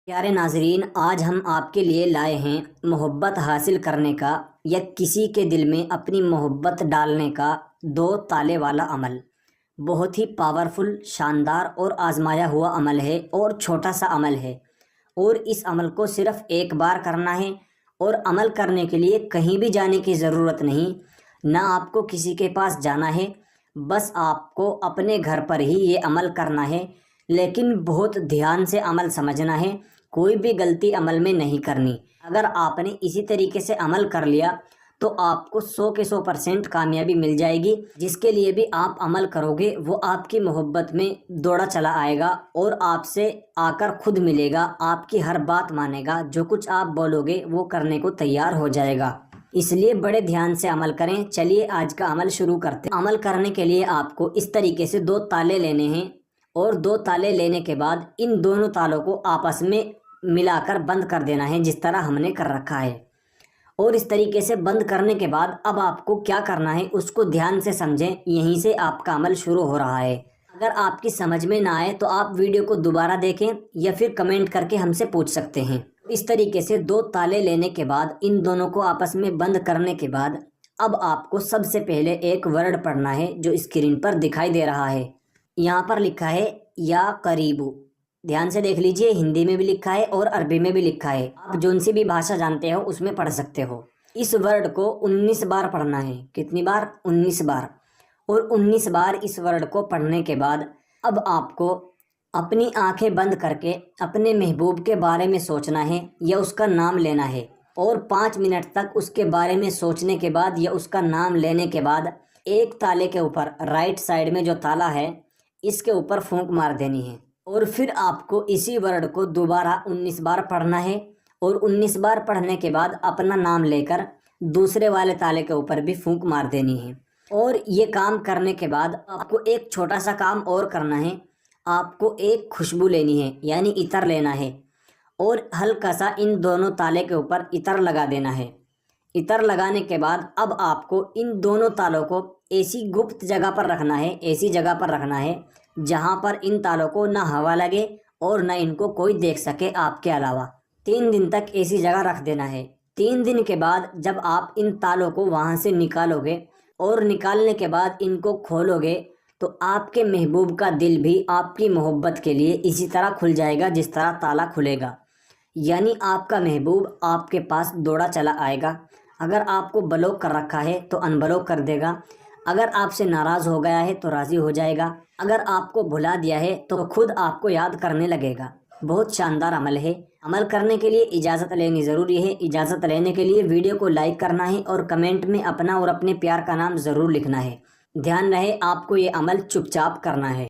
प्यारे नाजरीन, आज हम आपके लिए लाए हैं मोहब्बत हासिल करने का या किसी के दिल में अपनी मोहब्बत डालने का 2 ताले वाला अमल। बहुत ही पावरफुल, शानदार और आजमाया हुआ अमल है और छोटा सा अमल है। और इस अमल को सिर्फ एक बार करना है और अमल करने के लिए कहीं भी जाने की ज़रूरत नहीं, ना आपको किसी के पास जाना है। बस आपको अपने घर पर ही ये अमल करना है, लेकिन बहुत ध्यान से अमल समझना है, कोई भी गलती अमल में नहीं करनी। अगर आपने इसी तरीके से अमल कर लिया तो आपको 100 के 100% कामयाबी मिल जाएगी। जिसके लिए भी आप अमल करोगे वो आपकी मोहब्बत में दौड़ा चला आएगा और आपसे आकर खुद मिलेगा, आपकी हर बात मानेगा, जो कुछ आप बोलोगे वो करने को तैयार हो जाएगा। इसलिए बड़े ध्यान से अमल करें। चलिए आज का अमल शुरू करते हैं। अमल करने के लिए आपको इस तरीके से 2 ताले लेने हैं और 2 ताले लेने के बाद इन दोनों तालों को आपस में मिलाकर बंद कर देना है, जिस तरह हमने कर रखा है। और इस तरीके से बंद करने के बाद अब आपको क्या करना है उसको ध्यान से समझें। यहीं से आपका अमल शुरू हो रहा है। अगर आपकी समझ में ना आए तो आप वीडियो को दोबारा देखें या फिर कमेंट करके हमसे पूछ सकते हैं। इस तरीके से 2 ताले लेने के बाद इन दोनों को आपस में बंद करने के बाद अब आपको सबसे पहले एक वर्ड पढ़ना है जो स्क्रीन पर दिखाई दे रहा है। यहाँ पर लिखा है या करीबू। ध्यान से देख लीजिए, हिंदी में भी लिखा है और अरबी में भी लिखा है। आप जोन सी भी भाषा जानते हो उसमें पढ़ सकते हो। इस वर्ड को 19 बार पढ़ना है। कितनी बार? 19 बार। और 19 बार इस वर्ड को पढ़ने के बाद अब आपको अपनी आंखें बंद करके अपने महबूब के बारे में सोचना है या उसका नाम लेना है। और 5 मिनट तक उसके बारे में सोचने के बाद या उसका नाम लेने के बाद एक ताले के ऊपर राइट साइड में जो ताला है इसके ऊपर फूंक मार देनी है। और फिर आपको इसी वर्ड को दोबारा 19 बार पढ़ना है। और 19 बार पढ़ने के बाद अपना नाम लेकर दूसरे वाले ताले के ऊपर भी फूंक मार देनी है। और ये काम करने के बाद आपको एक छोटा सा काम और करना है। आपको एक खुशबू लेनी है, यानी इतर लेना है, और हल्का सा इन दोनों ताले के ऊपर इतर लगा देना है। इतर लगाने के बाद अब आपको इन दोनों तालों को ऐसी गुप्त जगह पर रखना है, ऐसी जगह पर रखना है जहाँ पर इन तालों को ना हवा लगे और ना इनको कोई देख सके आपके अलावा। 3 दिन तक ऐसी जगह रख देना है। 3 दिन के बाद जब आप इन तालों को वहाँ से निकालोगे और निकालने के बाद इनको खोलोगे तो आपके महबूब का दिल भी आपकी मोहब्बत के लिए इसी तरह खुल जाएगा जिस तरह ताला खुलेगा। यानी आपका महबूब आपके पास दौड़ा चला आएगा। अगर आपको ब्लॉक कर रखा है तो अनब्लॉक कर देगा। अगर आपसे नाराज़ हो गया है तो राज़ी हो जाएगा। अगर आपको भुला दिया है तो खुद आपको याद करने लगेगा। बहुत शानदार अमल है। अमल करने के लिए इजाज़त लेनी ज़रूरी है। इजाज़त लेने के लिए वीडियो को लाइक करना है और कमेंट में अपना और अपने प्यार का नाम ज़रूर लिखना है। ध्यान रहे आपको ये अमल चुपचाप करना है।